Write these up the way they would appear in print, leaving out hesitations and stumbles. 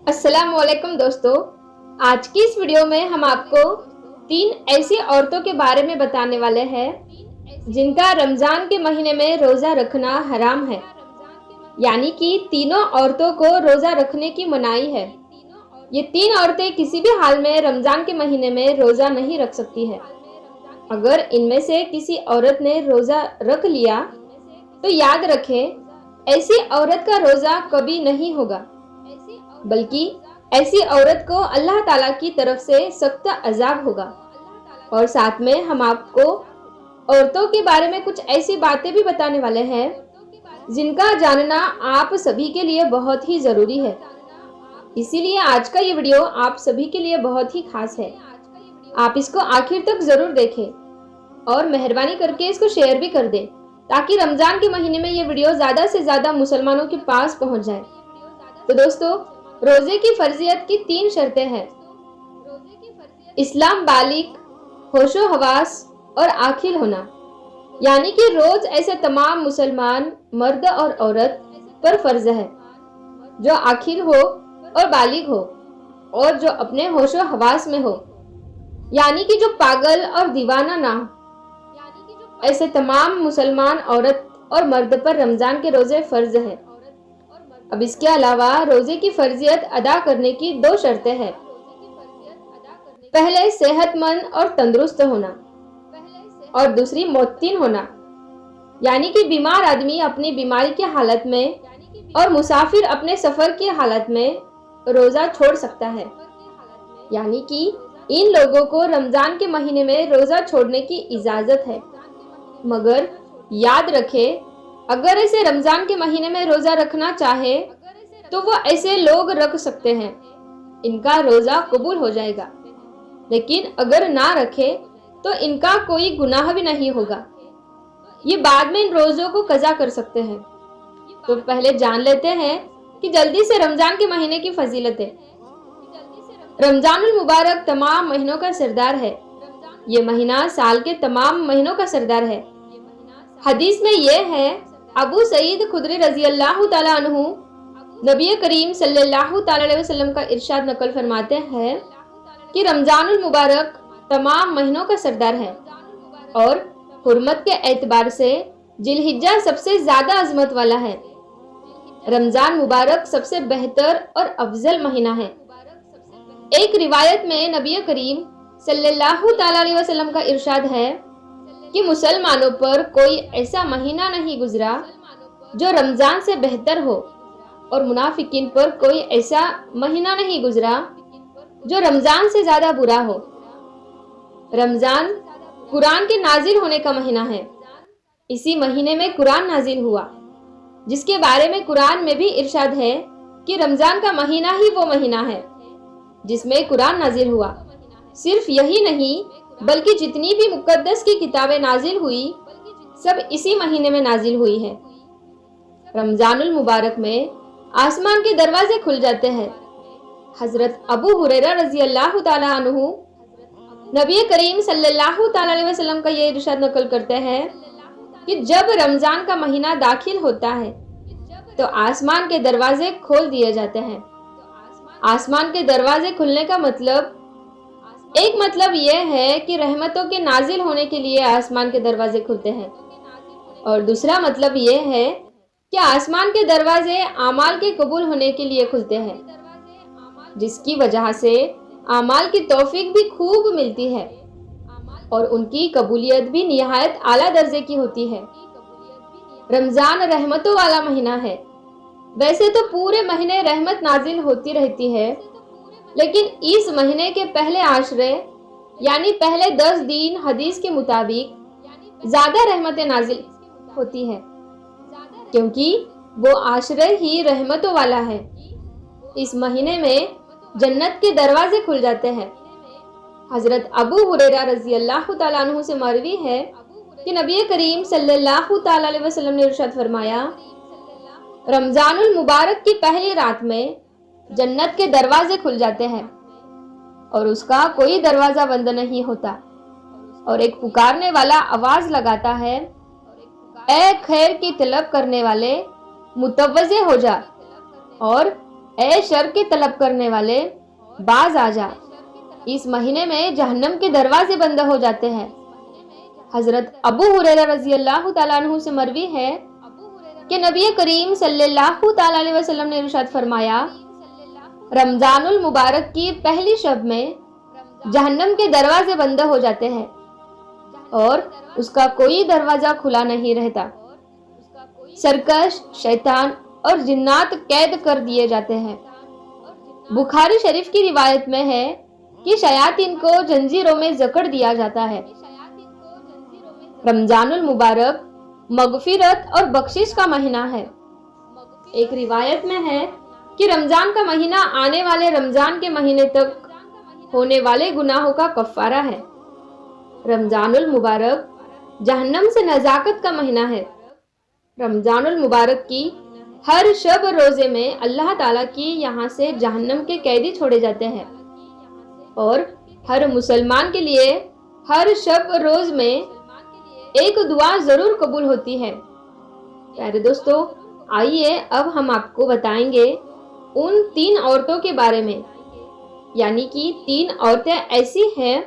अस्सलाम वालेकुम दोस्तों। आज की इस वीडियो में हम आपको 3 ऐसी औरतों के बारे में बताने वाले हैं जिनका रमज़ान के महीने में रोज़ा रखना हराम है। यानी कि तीनों औरतों को रोज़ा रखने की मनाही है। ये 3 औरतें किसी भी हाल में रमज़ान के महीने में रोज़ा नहीं रख सकती है। अगर इनमें से किसी औरत ने रोज़ा रख लिया तो याद रखें, ऐसी औरत का रोज़ा कभी नहीं होगा, बल्कि ऐसी औरत को अल्लाह ताला की तरफ से सख्त अजाब होगा। और साथ में हम आपको औरतों के बारे में कुछ ऐसी बातें भी बताने वाले हैं जिनका जानना आप सभी के लिए बहुत ही ज़रूरी है। इसीलिए आज का ये वीडियो आप सभी के लिए बहुत ही खास है। आप इसको आखिर तक ज़रूर देखें और मेहरबानी करके इसको शेयर भी कर दें ताकि रमज़ान के महीने में ये वीडियो ज़्यादा से ज़्यादा मुसलमानों के पास पहुंच जाए। तो दोस्तों, रोज़े की फर्जियत की 3 शर्तें हैं। इस्लाम बालिग, होशो हवास और आखिल होना। यानी कि रोज़ ऐसे तमाम मुसलमान मर्द और औरत पर फर्ज है जो आखिल हो और बालिग हो और जो अपने होशो हवास में हो, यानी कि जो पागल और दीवाना ना हो। ऐसे तमाम मुसलमान औरत और मर्द पर रमज़ान के रोज़े फ़र्ज है। अब इसके अलावा रोज़े की फर्जियत अदा करने की 2 शर्तें हैं। पहले सेहतमंद और तंदुरुस्त होना और दूसरी मोतिन होना, यानी कि बीमार आदमी अपनी बीमारी की हालत में और मुसाफिर अपने सफ़र की हालत में रोज़ा छोड़ सकता है। यानी कि इन लोगों को रमज़ान के महीने में रोज़ा छोड़ने की इजाज़त है। मगर याद रखें, अगर ऐसे रमज़ान के महीने में रोज़ा रखना चाहे तो वो ऐसे लोग रख सकते हैं, इनका रोज़ा कबूल हो जाएगा। लेकिन अगर ना रखे तो इनका कोई गुनाह भी नहीं होगा। ये बाद में इन रोज़ों को कज़ा कर सकते हैं। तो पहले जान लेते हैं कि जल्दी से रमज़ान के महीने की फजीलतें। रमज़ानुल मुबारक तमाम महीनों का सरदार है। ये महीना साल के तमाम महीनों का सरदार है। हदीस में यह है, अबू सईद खुदरी रज़ी अल्लाह तआला अन्हु नबी करीम सल्लल्लाहु अलैहि वसल्लम का इरशाद नकल फरमाते हैं कि रमज़ानुल मुबारक तमाम महीनों का सरदार है और हुर्मत के एतबार से जिलहिज्जा सबसे ज़्यादा अजमत वाला है। रमज़ान मुबारक सबसे बेहतर और अफजल महीना है। एक रिवायत में नबी करीम सल्लल्लाहु अलैहि वसल्लम का इरशाद है कि मुसलमानों पर कोई ऐसा महीना नहीं गुजरा जो रमज़ान से बेहतर हो और मुनाफिकीन पर कोई ऐसा महीना नहीं गुजरा जो रमज़ान से ज़्यादा बुरा हो। रमज़ान कुरान के नाजिल होने का महीना है। इसी महीने में कुरान नाजिल हुआ, जिसके बारे में कुरान में भी इरशाद है कि रमज़ान का महीना ही वो महीना है जिसमें कुरान नाजिल हुआ। सिर्फ यही नहीं, बल्कि जितनी भी मुकद्दस की किताबें नाजिल हुई सब इसी महीने में नाजिल हुई है। रमज़ानुल मुबारक में आसमान के दरवाजे खुल जाते हैं। हजरत अबू हुरैरा रज़ी अल्लाह तआला अन्हु नबी करीम सल्लल्लाहु अलैहि वसल्लम का ये इरशाद नकल करते हैं कि जब रमज़ान का महीना दाखिल होता है तो आसमान के दरवाजे खोल दिए जाते हैं। आसमान के दरवाजे खुलने का मतलब, एक मतलब यह है कि रहमतों के नाजिल होने के लिए आसमान के दरवाजे खुलते हैं और दूसरा मतलब यह है कि आसमान के दरवाजे आमाल के कबूल होने के लिए खुलते हैं, जिसकी वजह से आमाल की तौफीक भी खूब मिलती है और उनकी कबूलियत भी निहायत आला दर्जे की होती है। रमज़ान रहमतों वाला महीना है। वैसे तो पूरे महीने रहमत नाजिल होती रहती है, लेकिन इस महीने के पहले आशरे यानी पहले 10 दिन हदीस के मुताबिक ज़्यादा रहमतें नाजिल होती है, क्योंकि वो आशरे ही रहमतों वाला है। इस महीने में जन्नत के दरवाजे खुल जाते हैं। हजरत अबू हुरैरा रज़ी अल्लाह तआला अन्हु से मरवी है कि नबी करीम सल्लल्लाहु अलैहि वसल्लम ने इरशाद फरमाया, रमज़ानुल मुबारक की पहली रात में जन्नत के दरवाजे खुल जाते हैं और उसका कोई दरवाज़ा बंद नहीं होता और एक पुकारने वाला आवाज़ लगाता है, ए खैर की तलब करने वाले मुतवज़्ज़े हो जा और اے شر کے طلب کرنے والے، باز آ جا، اس مہینے میں جہنم کے دروازے بند ہو جاتے ہیں۔ حضرت ابو ہریرہ رضی اللہ تعالیٰ عنہ سے مروی ہے کہ نبی کریم صلی اللہ تعالیٰ علیہ وسلم نے ارشاد فرمایا، رمضان المبارک کی پہلی شب میں جہنم کے دروازے بند ہو جاتے ہیں اور اس کا کوئی دروازہ کھلا نہیں رہتا۔ سرکش، شیطان اور جنات قید کر دیے جاتے ہیں۔ بخاری شریف کی روایت میں ہے کہ شیاطین کو جنجیروں میں جکڑ دیا جاتا ہے۔ رمضان المبارک مغفرت اور بخشش کا مہینہ ہے۔ ایک روایت میں ہے کہ رمضان کا مہینہ آنے والے رمضان کے مہینے تک ہونے والے گناہوں کا کفارہ ہے۔ رمضان المبارک جہنم سے نجات کا مہینہ ہے۔ رمضان المبارک کی ہر شب روزے میں اللہ تعالیٰ کی یہاں سے جہنم کے قیدی چھوڑے جاتے ہیں، اور ہر مسلمان کے لیے ہر شب روز میں ایک دعا ضرور قبول ہوتی ہے۔ پیارے دوستو، آئیے اب ہم آپ کو بتائیں گے ان 3 عورتوں کے بارے میں، یعنی کہ 3 عورتیں ایسی ہیں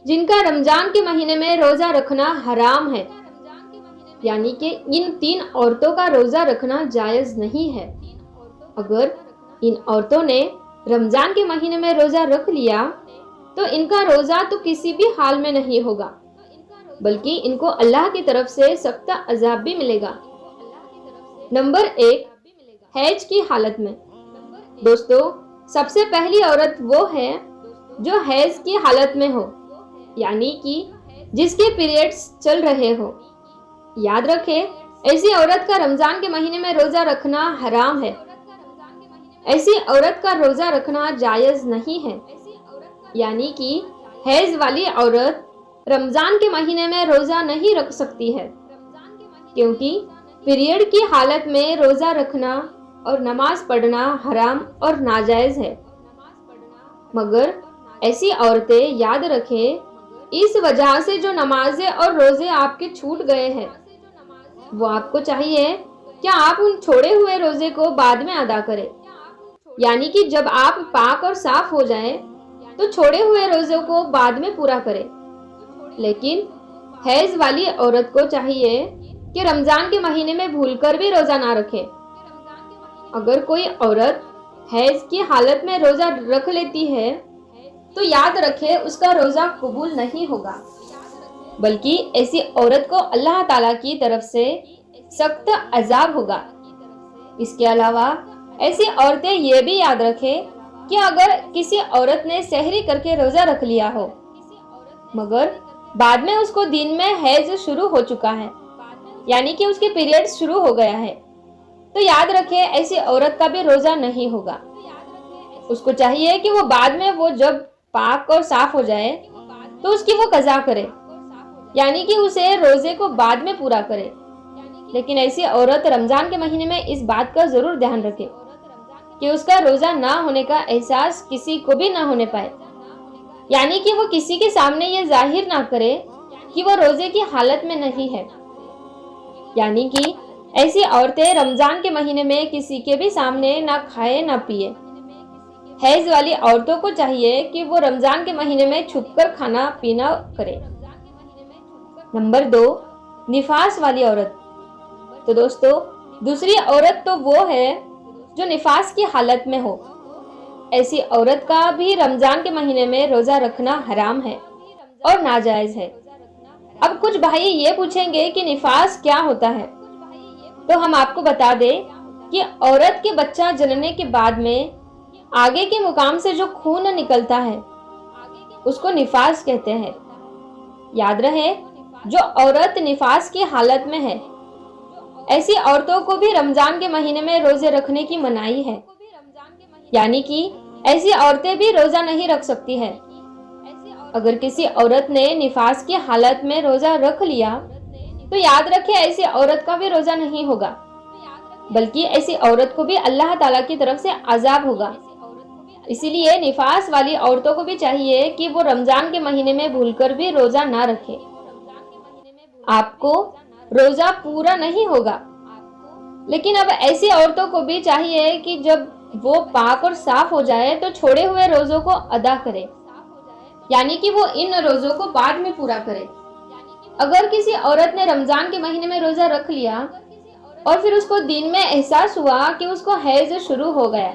جن کا رمضان کے مہینے میں روزہ رکھنا حرام ہے، یعنی کہ ان 3 عورتوں کا روزہ رکھنا جائز نہیں ہے۔ اگر ان عورتوں نے رمضان کے مہینے میں روزہ رکھ لیا تو ان کا روزہ تو کسی بھی حال میں نہیں ہوگا، بلکہ ان کو اللہ کی طرف سے سخت عذاب بھی ملے گا۔ نمبر 1، حیض کی حالت میں۔ دوستو، سب سے پہلی عورت وہ ہے جو حیض کی حالت میں ہو، یعنی کہ جس کے پیریڈز چل رہے ہو۔ یاد رکھیں، ایسی عورت کا رمضان کے مہینے میں روزہ رکھنا حرام ہے۔ ایسی عورت کا روزہ رکھنا جائز نہیں ہے، یعنی کہ حیض والی عورت رمضان کے مہینے میں روزہ نہیں رکھ سکتی ہے، کیونکہ پیریڈ کی حالت میں روزہ رکھنا اور نماز پڑھنا حرام اور ناجائز ہے۔ مگر ایسی عورتیں یاد رکھیں، اس وجہ سے جو نمازیں اور روزے آپ کے چھوٹ گئے ہیں، وہ آپ کو چاہیے کہ آپ ان چھوڑے ہوئے روزے کو بعد میں ادا کریں، یعنی کہ جب آپ پاک اور صاف ہو جائیں تو چھوڑے ہوئے روزوں کو بعد میں پورا کریں۔ لیکن حیض والی عورت کو چاہیے کہ رمضان کے مہینے میں بھول کر بھی روزہ نہ رکھے۔ اگر کوئی عورت حیض کی حالت میں روزہ رکھ لیتی ہے تو یاد رکھے اس کا روزہ قبول نہیں ہوگا، بلکہ ایسی عورت کو اللہ تعالیٰ کی طرف سے سخت عذاب ہوگا۔ اس کے علاوہ ایسی عورتیں یہ بھی یاد رکھیں کہ اگر کسی عورت نے سحری کر کے روزہ رکھ لیا ہو مگر بعد میں اس کو دن میں حیض شروع ہو چکا ہے، یعنی کہ اس کے پیریڈ شروع ہو گیا ہے، تو یاد رکھیں ایسی عورت کا بھی روزہ نہیں ہوگا۔ اس کو چاہیے کہ وہ بعد میں وہ جب پاک اور صاف ہو جائے تو اس کی وہ قضا کرے، یعنی کہ اسے روزے کو بعد میں پورا کرے۔ لیکن ایسی عورت رمضان کے مہینے میں اس بات کا ضرور دھیان رکھے کہ اس کا روزہ نہ ہونے کا احساس کسی کو بھی نہ ہونے پائے، یعنی کہ وہ کسی کے سامنے یہ ظاہر نہ کرے کہ وہ روزے کی حالت میں نہیں ہے۔ یعنی کہ ایسی عورتیں رمضان کے مہینے میں کسی کے بھی سامنے نہ کھائے نہ پیے۔ حیض والی عورتوں کو چاہیے کہ وہ رمضان کے مہینے میں چھپ کر کھانا پینا کرے۔ نمبر 2، نفاس والی عورت۔ تو دوستو، دوسری عورت تو وہ ہے جو نفاس کی حالت میں ہو۔ ایسی عورت کا بھی رمضان کے مہینے میں روزہ رکھنا حرام ہے اور ناجائز ہے۔ اب کچھ بھائی یہ پوچھیں گے کہ نفاس کیا ہوتا ہے، تو ہم آپ کو بتا دیں کہ عورت کے بچہ جننے کے بعد میں آگے کے مقام سے جو خون نکلتا ہے اس کو نفاس کہتے ہیں۔ یاد رہے، جو عورت نفاس کی حالت میں ہے، ایسی عورتوں کو بھی رمضان کے مہینے میں روزے رکھنے کی منائی ہے، یعنی کہ ایسی عورتیں بھی روزہ نہیں رکھ سکتی ہے۔ اگر کسی عورت نے نفاس کی حالت میں روزہ رکھ لیا تو یاد رکھے ایسی عورت کا بھی روزہ نہیں ہوگا، بلکہ ایسی عورت کو بھی اللہ تعالیٰ کی طرف سے عذاب ہوگا۔ اسی لیے نفاس والی عورتوں کو بھی چاہیے کہ وہ رمضان کے مہینے میں بھول کر بھی روزہ نہ رکھے۔ آپ کو روزہ پورا نہیں ہوگا، لیکن اب ایسی عورتوں کو بھی چاہیے کہ جب वो पाक और साफ हो जाए तो छोड़े हुए रोजों को अदा करे, यानी कि वो इन रोजों को बाद में पूरा करे। अगर किसी औरत ने रमजान के महीने में रोजा रख लिया और फिर उसको दिन में एहसास हुआ कि उसको हैज शुरू हो गया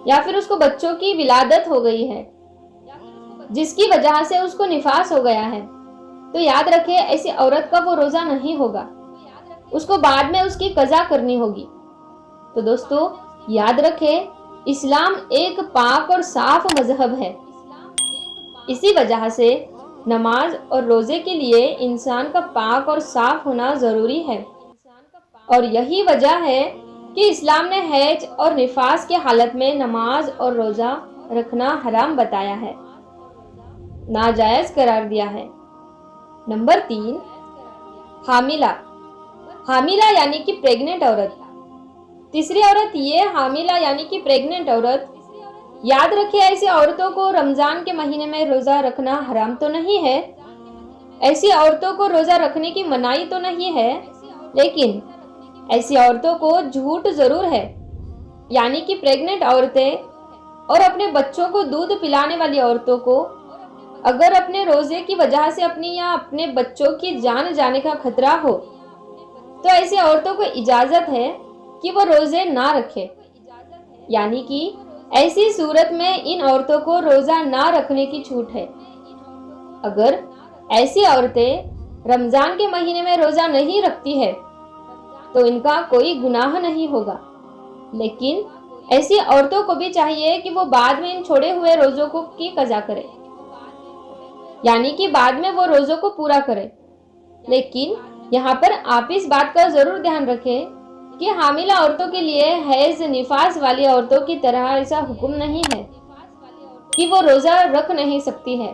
या फिर उसको बच्चों की विलादत हो गई है जिसकी वजह से उसको निफास हो गया है, तो याद रखे ऐसी औरत का वो रोजा नहीं होगा, उसको बाद में उसकी कज़ा करनी होगी। तो दोस्तों याद रखे, इस्लाम एक पाक और साफ मजहब है। इसी वजह से नमाज और रोजे के लिए इंसान का पाक और साफ होना जरूरी है, और यही वजह है कि इस्लाम ने हैज और निफास की हालत में नमाज और रोजा रखना हराम बताया है, नाजायज करार दिया है। नंबर 3, हामिला। हामिला यानी कि प्रेग्नेंट औरत। तीसरी औरत ये हामिला यानी कि प्रेग्नेंट औरत। याद रखिए, ऐसी औरतों को रमजान के महीने में रोजा रखना हराम तो नहीं है, ऐसी औरतों को रोजा रखने की मनाही तो नहीं है, लेकिन ऐसी औरतों को झूठ जरूर है, यानी कि प्रेग्नेंट औरतें और अपने बच्चों को दूध पिलाने वाली औरतों को अगर अपने रोजे की वजह से अपनी या अपने बच्चों की जान जाने का खतरा हो तो ऐसी औरतों को इजाजत है कि वो रोजे ना रखे, यानी कि ऐसी सूरत में इन औरतों को रोजा ना रखने की छूट है। अगर ऐसी औरतें रमजान के महीने में रोजा नहीं रखती है तो इनका कोई गुनाह नहीं होगा, लेकिन ऐसी औरतों को भी चाहिए कि वो बाद में इन छोड़े हुए रोजों को की कज़ा करे, यानी कि बाद में वो रोजों को पूरा करे। लेकिन यहाँ पर आप इस बात का जरूर ध्यान रखें कि हामिला औरतों के लिए हैज निफास वाली औरतों की तरह ऐसा हुक्म नहीं है कि वो रोजा रख नहीं सकती है।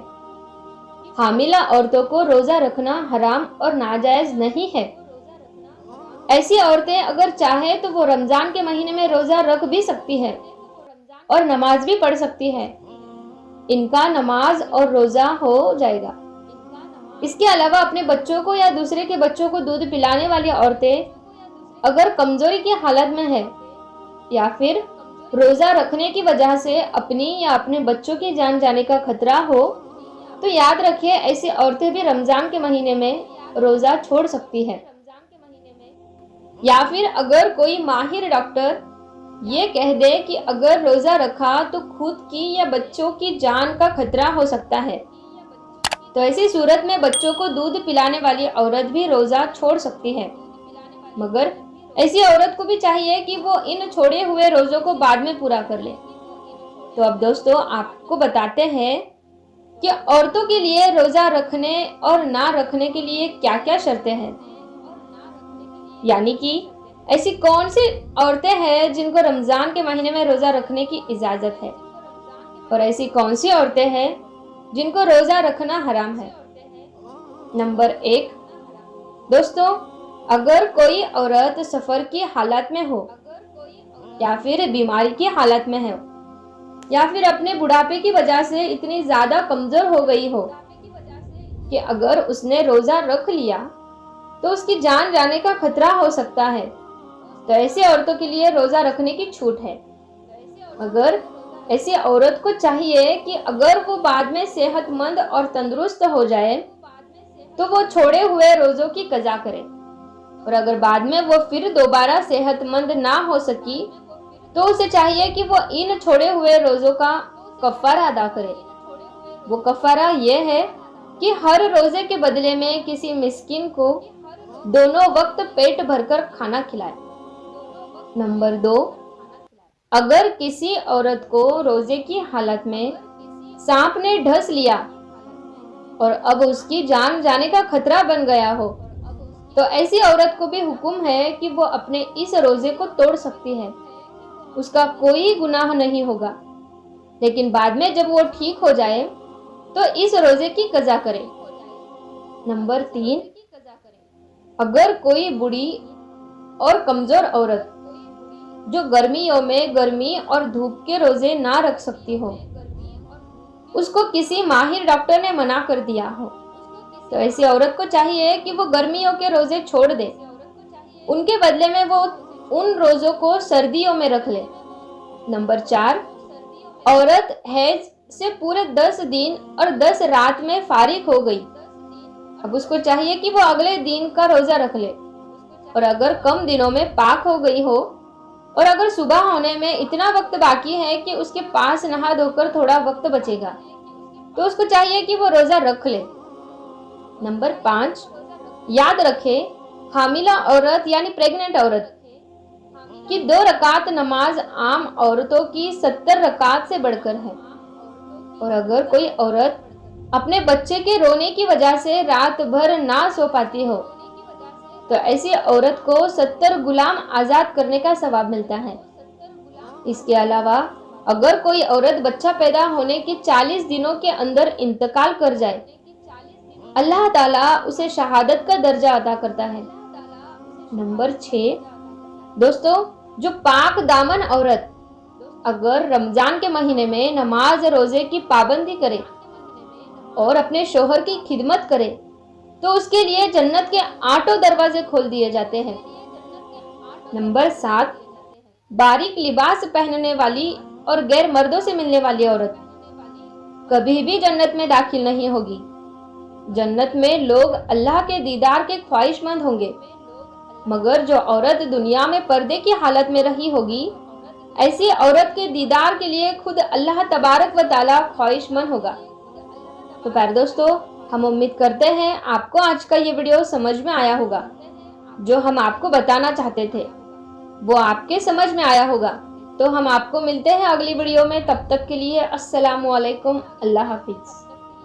हामिला औरतों को रोजा रखना हराम और नाजायज नहीं है। ऐसी औरतें अगर चाहे तो वो रमजान के महीने में रोजा रख भी सकती है और नमाज भी पढ़ सकती है, इनका नमाज और रोजा हो जाएगा। इसके अलावा अपने बच्चों को या दूसरे के बच्चों को दूध पिलाने वाली औरतें अगर कमजोरी की हालत में है या फिर रोजा रखने की वजह से अपनी या अपने बच्चों की जान जाने का खतरा हो तो याद रखिए ऐसी औरतें भी रमजान के महीने में रोजा छोड़ सकती है। या फिर अगर कोई माहिर डॉक्टर ये कह दे कि अगर रोजा रखा तो खुद की या बच्चों की जान का खतरा हो सकता है, तो ऐसी सूरत में बच्चों को दूध पिलाने वाली औरत भी रोजा छोड़ सकती है, मगर ऐसी औरत को भी चाहिए कि वो इन छोड़े हुए रोजों को बाद में पूरा कर ले। तो अब दोस्तों आपको बताते हैं कि औरतों के लिए रोजा रखने और ना रखने के लिए क्या क्या शर्तें हैं, यानी कि ऐसी कौन सी औरतें हैं जिनको रमजान के महीने में रोजा रखने की इजाजत है और ऐसी कौन सी औरतें हैं जिनको रोजा रखना हराम है। नंबर 1, दोस्तों अगर कोई औरत सफर की हालत में हो या फिर बीमारी की हालत में हो या फिर अपने बुढ़ापे की वजह से इतनी ज्यादा कमजोर हो गई हो कि अगर उसने रोजा रख लिया तो उसकी जान जाने का खतरा हो सकता है, तो ऐसी औरतों के लिए रोजा रखने की छूट है। अगर ऐसी औरत को चाहिए कि अगर वो बाद में सेहतमंद और तंदुरुस्त हो जाए तो वो छोड़े हुए रोजों की कज़ा करे, और अगर बाद में वो फिर दोबारा सेहतमंद ना हो सकी तो उसे चाहिए कि वो इन छोड़े हुए रोजों का कफ़ारा अदा करे। वो कफ़ारा ये है कि हर रोजे के बदले में किसी मिस्किन को दोनों वक्त पेट भरकर खाना खिलाए। नंबर 2, अगर किसी औरत को रोजे की हालत में सांप ने ढस लिया और अब उसकी जान जाने का खतरा बन गया हो तो ऐसी औरत को भी हुक्म है कि वो अपने इस रोजे को तोड़ सकती है, उसका कोई गुनाह नहीं होगा, लेकिन बाद में जब वो ठीक हो जाए तो इस रोजे की कज़ा करे। नंबर 3, अगर कोई बूढ़ी और कमजोर औरत जो गर्मियों में गर्मी और धूप के रोजे ना रख सकती हो, उसको किसी माहिर डॉक्टर ने मना कर दिया हो, तो ऐसी औरत को चाहिए कि वो गर्मियों के रोजे छोड़ दे, उनके बदले में वो उन रोजों को सर्दियों में रख ले। नंबर 4, औरत हैज से पूरे 10 दिन और 10 रात में फारिग हो गई। अब उसको चाहिए कि वो अगले दिन का रोजा रख ले, और अगर कम दिनों में पाक हो गई हो और अगर सुबह होने में इतना वक्त बाकी है कि उसके पास नहा धोकर थोड़ा वक्त बचेगा, तो उसको चाहिए कि वो रोजा रख ले। नंबर 5, याद रखे हामिला औरत यानी प्रेग्नेंट औरत कि 2 रकात नमाज आम औरतों की 70 रकात से बढ़कर है। और अगर कोई औरत अपने बच्चे के रोने की वजह से रात भर ना सो पाती हो, तो ऐसी औरत को 70 गुलाम आजाद करने का सवाब मिलता है। इसके अलावा अगर कोई औरत बच्चा पैदा होने के 40 दिनों के अंदर इंतकाल कर जाए, अल्लाह ताला उसे शहादत का दर्जा अता करता है। नंबर 6, दोस्तों, जो पाक दामन औरत अगर रमजान के महीने में नमाज रोजे की पाबंदी करे और अपने शोहर की खिदमत करे, तो उसके लिए जन्नत के 8 दरवाजे खोल दिए जाते हैं। नंबर 7, बारीक लिबास पहनने वाली और गैर मर्दों से मिलने वाली औरत कभी भी जन्नत में दाखिल नहीं होगी। जन्नत में लोग अल्लाह के दीदार के ख्वाहिशमंद होंगे, मगर जो औरत दुनिया में पर्दे की हालत में रही होगी, ऐसी औरत के दीदार के लिए खुद अल्लाह तबारक व ताला ख्वाहिशमंद होगा। तो प्यारे दोस्तों, हम उम्मीद करते हैं आपको आज का ये वीडियो समझ में आया होगा। जो हम आपको बताना चाहते थे वो आपके समझ में आया होगा। तो हम आपको मिलते हैं अगली वीडियो में। तब तक के लिए अस्सलामु अलैकुम, अल्लाह हाफिज।